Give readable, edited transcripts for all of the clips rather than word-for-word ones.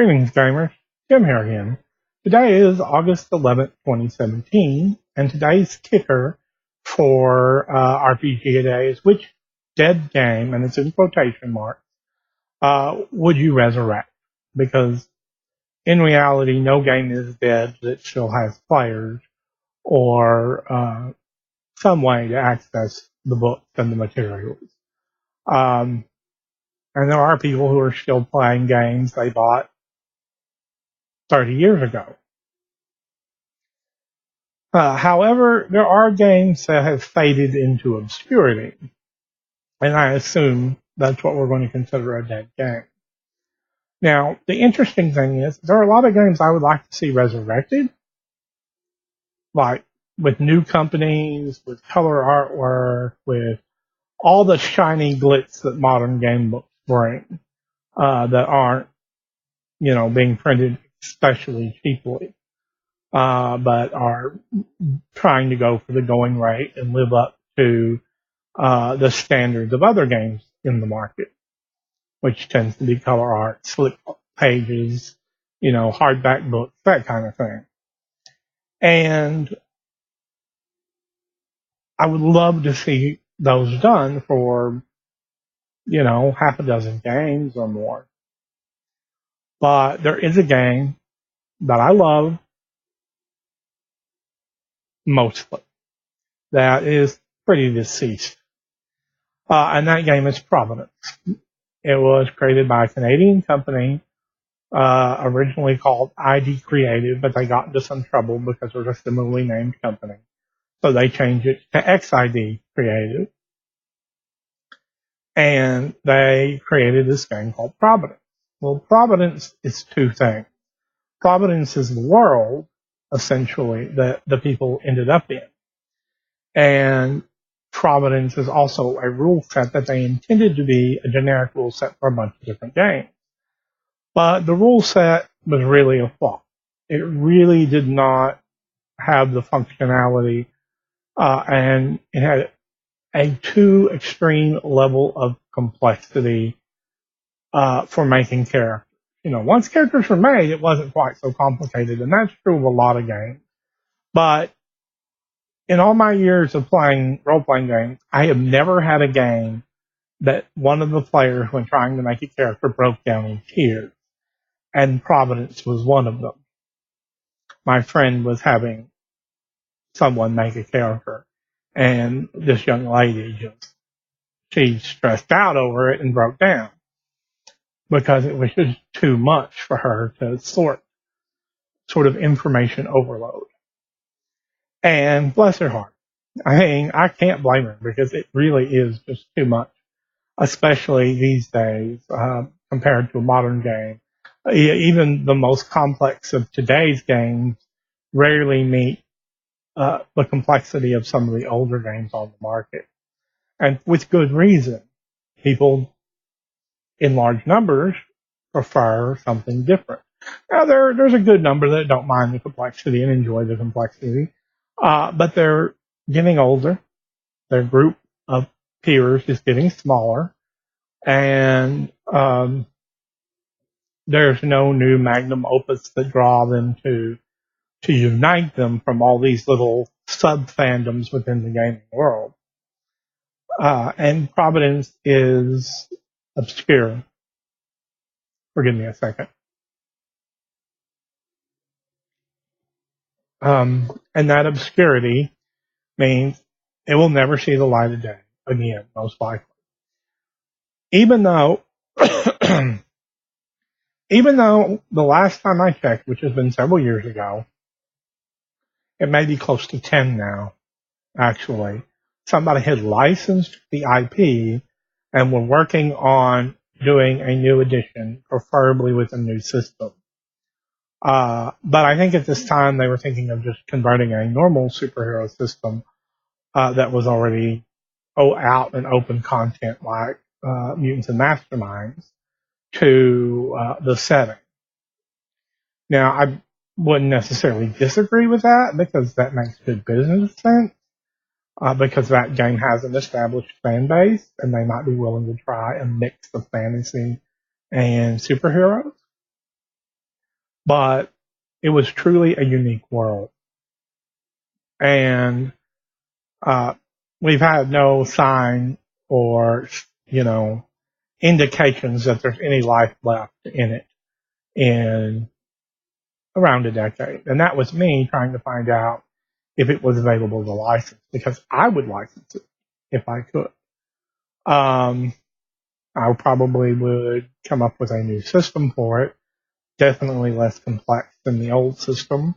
Greetings, gamers. Jim here again. Today is August 11th, 2017, and today's kicker for RPGADAY is which dead game, and it's in quotation marks, would you resurrect? Because in reality, no game is dead that still has players or some way to access the books and the materials. And there are people who are still playing games they bought 30 years ago. However, there are games that have faded into obscurity, and I assume that's what we're going to consider a dead game. Now, the interesting thing is there are a lot of games I would like to see resurrected, like with new companies, with color artwork, with all the shiny glitz that modern game books bring that aren't, being printed especially cheaply. But are trying to go for the going rate and live up to the standards of other games in the market, which tends to be color art, slip pages, hardback books, that kind of thing. And I would love to see those done for, half a dozen games or more. But there is a game that I love mostly that is pretty deceased. And that game is Providence. It was created by a Canadian company, originally called ID Creative, but they got into some trouble because it was a similarly named company. So they changed it to XID Creative. And they created this game called Providence. Well, Providence is two things. Providence is the world, essentially, that the people ended up in. And Providence is also a rule set that they intended to be a generic rule set for a bunch of different games. But the rule set was really a flaw. It really did not have the functionality, and it had a too extreme level of complexity for making characters. Once characters were made, it wasn't quite so complicated, and that's true of a lot of games. But in all my years of playing role-playing games, I have never had a game that one of the players, when trying to make a character, broke down in tears. And Providence was one of them. My friend was having someone make a character, and this young lady she stressed out over it and broke down because it was just too much for her to sort of information overload. And bless her heart. I can't blame her because it really is just too much, especially these days compared to a modern game. Even the most complex of today's games rarely meet the complexity of some of the older games on the market. And with good reason. People in large numbers prefer something different. Now, there's a good number that don't mind the complexity and enjoy the complexity, but they're getting older. Their group of peers is getting smaller, and there's no new magnum opus that draw them to unite them from all these little sub-fandoms within the gaming world. And Providence is obscure. Forgive me a second. And that obscurity means it will never see the light of day again, most likely. Even though the last time I checked, which has been several years ago, it may be close to 10 now, actually, somebody had licensed the IP and were working on doing a new edition, preferably with a new system. But I think at this time they were thinking of just converting a normal superhero system that was already out and open content like Mutants and Masterminds to the setting. Now, I wouldn't necessarily disagree with that because that makes good business sense because that game has an established fan base and they might be willing to try a mix of fantasy and superheroes. but it was truly a unique world. And we've had no sign or, indications that there's any life left in it in around a decade. And that was me trying to find out if it was available to license, because I would license it if I could. I probably would come up with a new system for it, definitely less complex than the old system,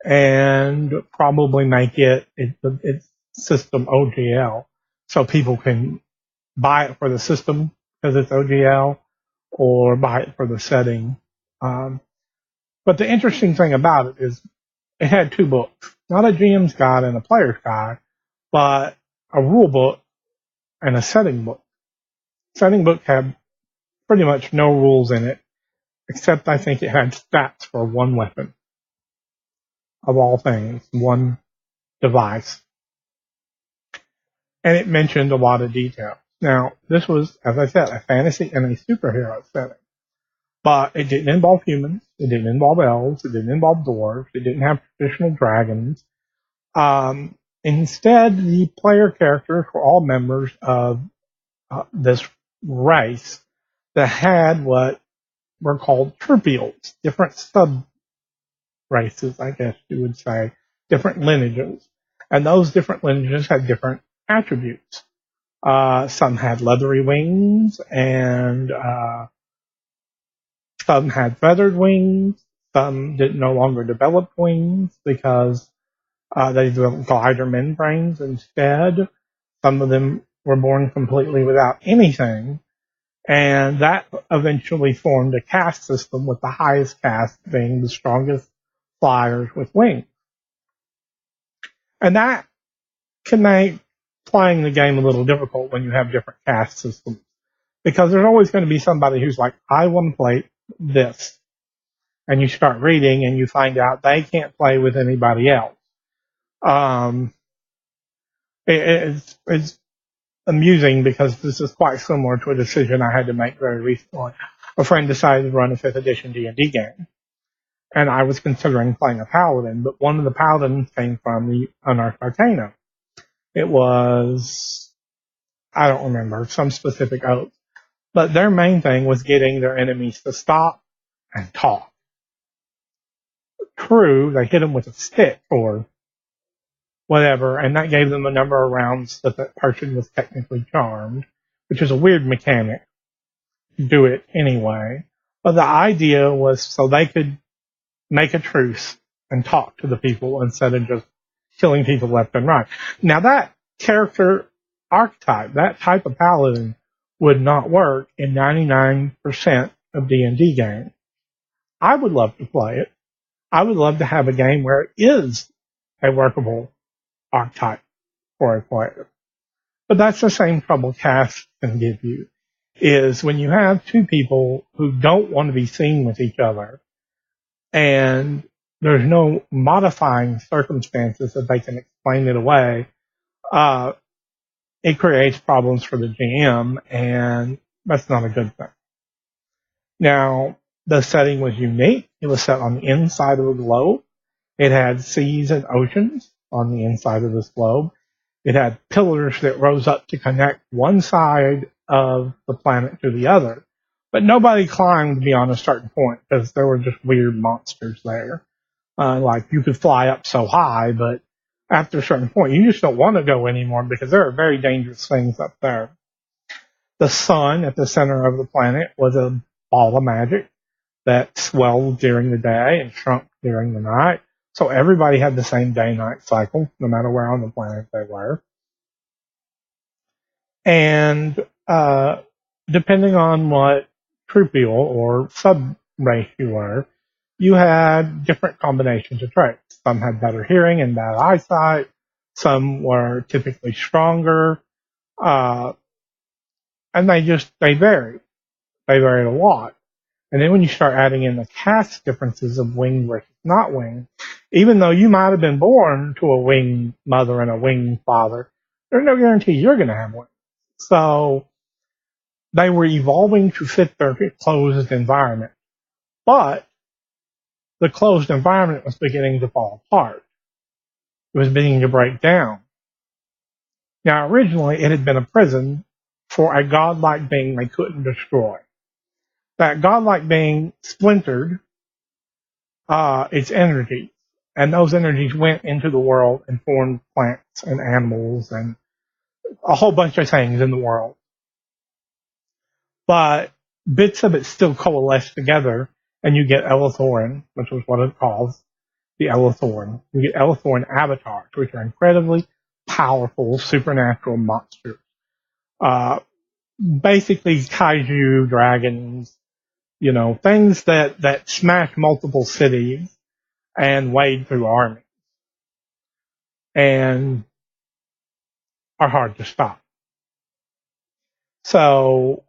and probably make its system OGL so people can buy it for the system because it's OGL, or buy it for the setting. But the interesting thing about it is it had two books, not a GM's guide and a player's guide, but a rule book and a setting book. Setting book had pretty much no rules in it, except I think it had stats for one weapon, of all things, one device. And it mentioned a lot of detail. Now, this was, as I said, a fantasy and a superhero setting. But it didn't involve humans, it didn't involve elves, it didn't involve dwarves, it didn't have traditional dragons. Instead, the player characters were all members of this race that had what were called troopials, different sub-races, I guess you would say, different lineages. And those different lineages had different attributes. Some had leathery wings, and some had feathered wings. Some did no longer develop wings because they developed glider membranes instead. Some of them were born completely without anything. And that eventually formed a caste system, with the highest caste being the strongest flyers with wings. And that can make playing the game a little difficult when you have different caste systems, because there's always going to be somebody who's like, I want to play this. And you start reading and you find out they can't play with anybody else. It's amusing because this is quite similar to a decision I had to make very recently. A friend decided to run a 5th edition D&D game, and I was considering playing a paladin, but one of the paladins came from the Unearthed Arcana. It was, I don't remember, some specific oath, but their main thing was getting their enemies to stop and talk. True, they hit them with a stick or whatever, and that gave them a number of rounds that person was technically charmed, which is a weird mechanic. Do it anyway. But the idea was so they could make a truce and talk to the people instead of just killing people left and right. Now that character archetype, that type of paladin, would not work in 99% of D&D games. I would love to play it. I would love to have a game where it is a workable archetype for a player. But that's the same trouble caste can give you, is when you have two people who don't want to be seen with each other, and there's no modifying circumstances that they can explain it away, it creates problems for the GM, and that's not a good thing. Now, the setting was unique. It was set on the inside of the globe. It had seas and oceans on the inside of this globe. It had pillars that rose up to connect one side of the planet to the other. But nobody climbed beyond a certain point because there were just weird monsters there. Like you could fly up so high, but after a certain point, you just don't want to go anymore because there are very dangerous things up there. The sun at the center of the planet was a ball of magic that swelled during the day and shrunk during the night. So everybody had the same day-night cycle, no matter where on the planet they were. And depending on what troupial or sub-race you were, you had different combinations of traits. Some had better hearing and bad eyesight. Some were typically stronger. And they varied. They varied a lot. And then when you start adding in the caste differences of winged versus not winged, even though you might have been born to a winged mother and a winged father, there's no guarantee you're going to have one. So they were evolving to fit their closed environment. But the closed environment was beginning to fall apart. It was beginning to break down. Now, originally, it had been a prison for a godlike being they couldn't destroy. That godlike being splintered its energies, and those energies went into the world and formed plants and animals and a whole bunch of things in the world. But bits of it still coalesce together, and you get Elithorn, which was what it calls the Elithorn. You get Elithorn avatars, which are incredibly powerful supernatural monsters. Basically kaiju dragons, things that smash multiple cities and wade through armies and are hard to stop. So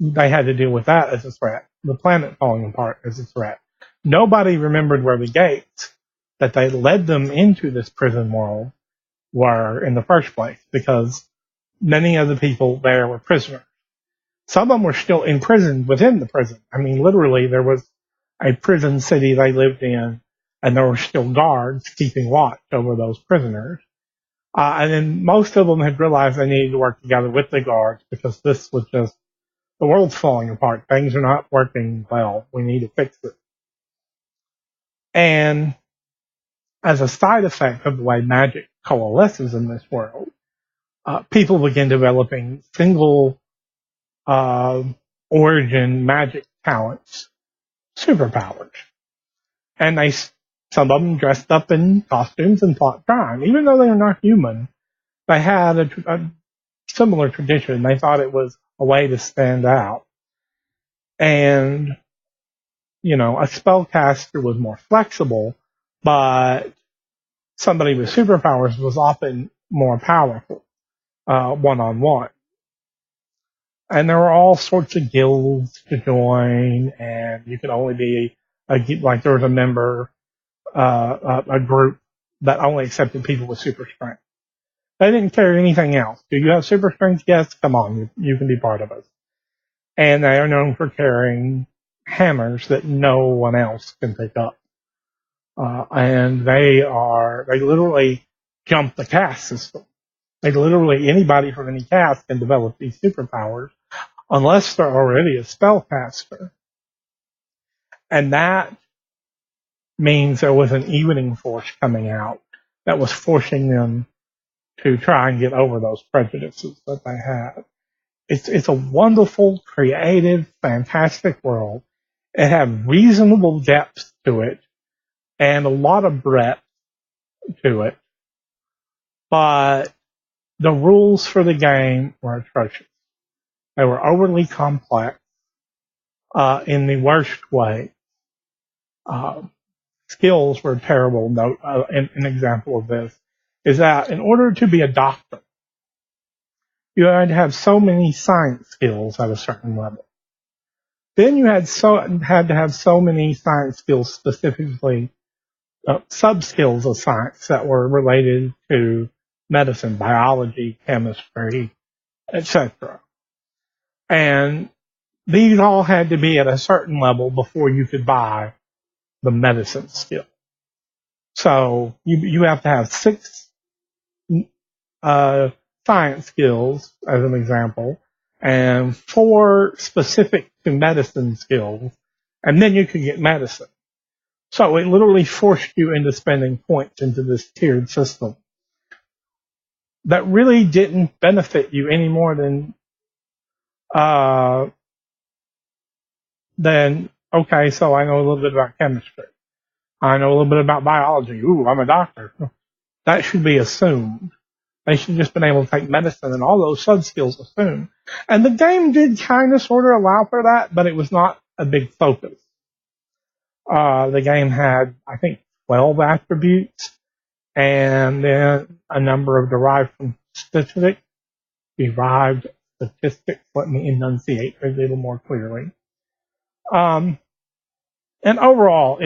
they had to deal with that as a threat. The planet falling apart as a threat. Nobody remembered where the gates that they led them into this prison world were in the first place, because many of the people there were prisoners. Some of them were still imprisoned within the prison. I mean, literally, there was a prison city they lived in, and there were still guards keeping watch over those prisoners. And then most of them had realized they needed to work together with the guards, because this was just, the world's falling apart. Things are not working well. We need to fix it. And as a side effect of the way magic coalesces in this world, people begin developing single origin magic talents, superpowers. And some of them dressed up in costumes and fought crime. Even though they were not human, they had a similar tradition. They thought it was a way to stand out. And, a spellcaster was more flexible, but somebody with superpowers was often more powerful, one-on-one. And there were all sorts of guilds to join, and you could only be like there was a member, a group that only accepted people with super strength. They didn't carry anything else. Do you have super strength? Yes, come on, you can be part of us. And they are known for carrying hammers that no one else can pick up. And they literally jump the caste system. Anybody from any caste can develop these superpowers, unless they're already a spellcaster. And that means there was an evening force coming out that was forcing them to try and get over those prejudices that they had. It's a wonderful, creative, fantastic world. It had reasonable depth to it and a lot of breadth to it. But the rules for the game were atrocious. They were overly complex in the worst way. Skills were terrible. An example of this is that in order to be a doctor, you had to have so many science skills at a certain level. Then you had to have so many science skills, specifically sub-skills of science that were related to medicine, biology, chemistry, etc. And these all had to be at a certain level before you could buy the medicine skill. So you have to have 6 science skills, as an example, and 4 specific to medicine skills, and then you could get medicine. So it literally forced you into spending points into this tiered system that really didn't benefit you any more than okay, so I know a little bit about chemistry. I know a little bit about biology. Ooh, I'm a doctor. That should be assumed. They should have just been able to take medicine and all those sub-skills assumed. And the game did kind of sort of allow for that, but it was not a big focus. The game had, I think, 12 attributes, and then a number of derived statistics. Let me enunciate a little more clearly. And overall,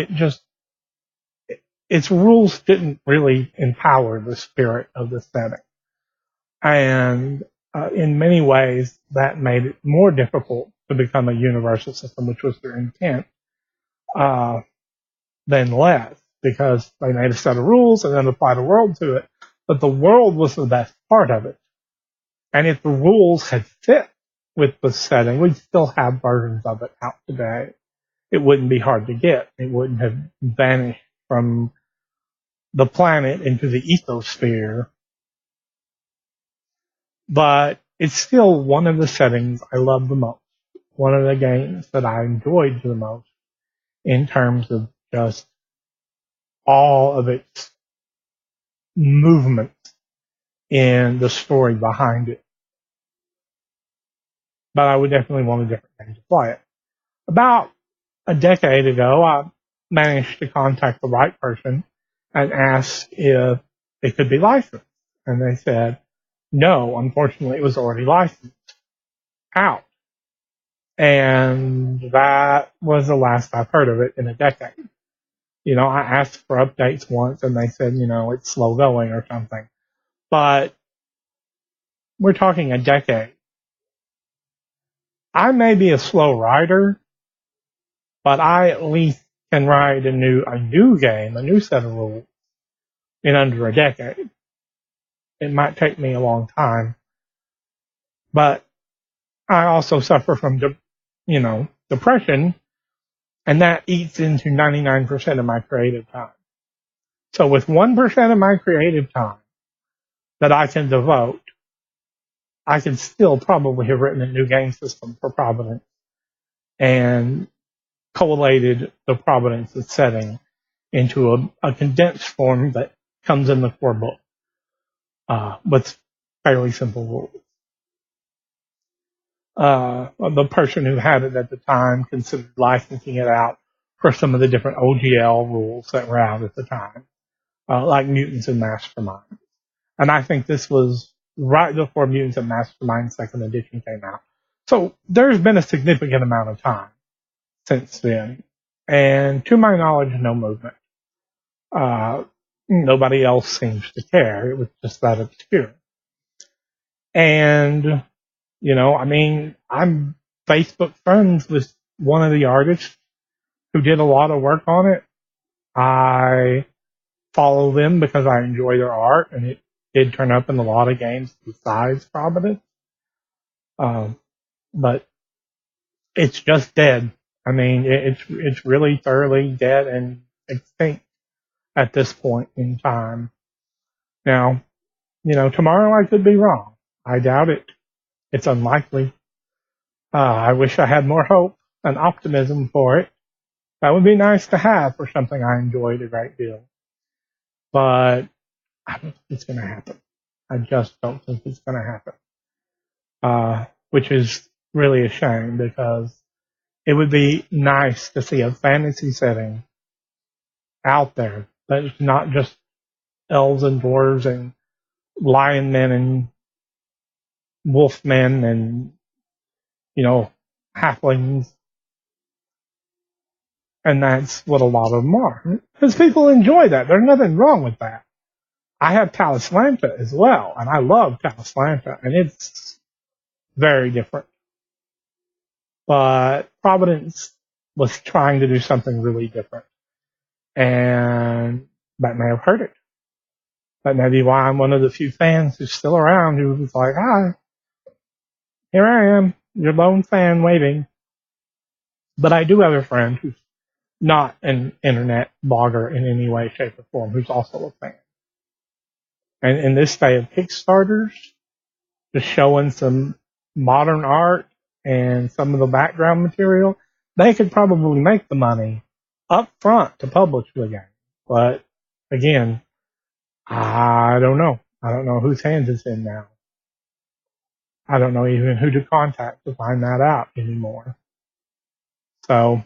its rules didn't really empower the spirit of the setting. And in many ways, that made it more difficult to become a universal system, which was their intent. than less, because they made a set of rules and then applied a world to it. But the world was the best part of it. And if the rules had fit with the setting, we'd still have versions of it out today. It wouldn't be hard to get. It wouldn't have vanished from the planet into the ethosphere. But it's still one of the settings I love the most. One of the games that I enjoyed the most in terms of just all of its movement in the story behind it. But I would definitely want a different game to play it. About a decade ago, I managed to contact the right person and ask if it could be licensed. And they said, no, unfortunately, it was already licensed out. And that was the last I've heard of it in a decade. You know, I asked for updates once and they said, you know, it's slow going or something. But we're talking a decade. I may be a slow writer, but I at least can write a new game, a new set of rules in under a decade. It might take me a long time, but I also suffer from, depression, and that eats into 99% of my creative time. So with 1% of my creative time that I can devote, I could still probably have written a new game system for Providence and collated the Providence setting into a condensed form that comes in the core book with fairly simple rules. The person who had it at the time considered licensing it out for some of the different OGL rules that were out at the time, like Mutants and Mastermind. And I think this was right before Mutants and Mastermind 2nd edition came out. So there's been a significant amount of time since then. And to my knowledge, no movement. Nobody else seems to care. It was just that obscure. And, I'm Facebook friends with one of the artists who did a lot of work on it. I follow them because I enjoy their art, and it did turn up in a lot of games besides Providence. But it's just dead. I mean, it's really thoroughly dead and extinct at this point in time. Now, tomorrow I could be wrong. I doubt it. It's unlikely. I wish I had more hope and optimism for it. That would be nice to have for something I enjoyed a great deal. But I don't think it's going to happen. I just don't think it's going to happen. Which is really a shame, because it would be nice to see a fantasy setting out there that's not just elves and dwarves and lion men and wolf men and, halflings. And that's what a lot of them are. Because people enjoy that. There's nothing wrong with that. I have Talislanta as well, and I love Talislanta, and it's very different. But Providence was trying to do something really different, and that may have hurt it. That may be why I'm one of the few fans who's still around who was like, hi, here I am, your lone fan waiting. But I do have a friend who's not an internet blogger in any way, shape, or form, who's also a fan. And in this day of Kickstarters, just showing some modern art and some of the background material, they could probably make the money up front to publish the game. But again, I don't know. I don't know whose hands it's in now. I don't know even who to contact to find that out anymore. So,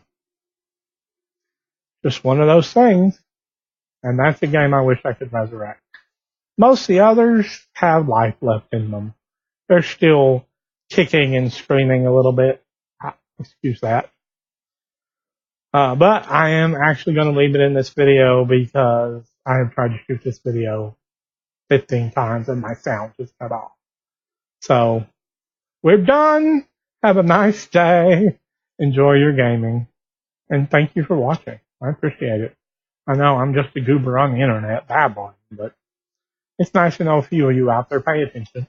just one of those things. And that's a game I wish I could resurrect. Most of the others have life left in them. They're still kicking and screaming a little bit. Excuse that. But I am actually going to leave it in this video because I have tried to shoot this video 15 times and my sound just cut off. So, we're done. Have a nice day. Enjoy your gaming. And thank you for watching. I appreciate it. I know I'm just a goober on the internet babbling, but it's nice to know a few of you out there pay attention.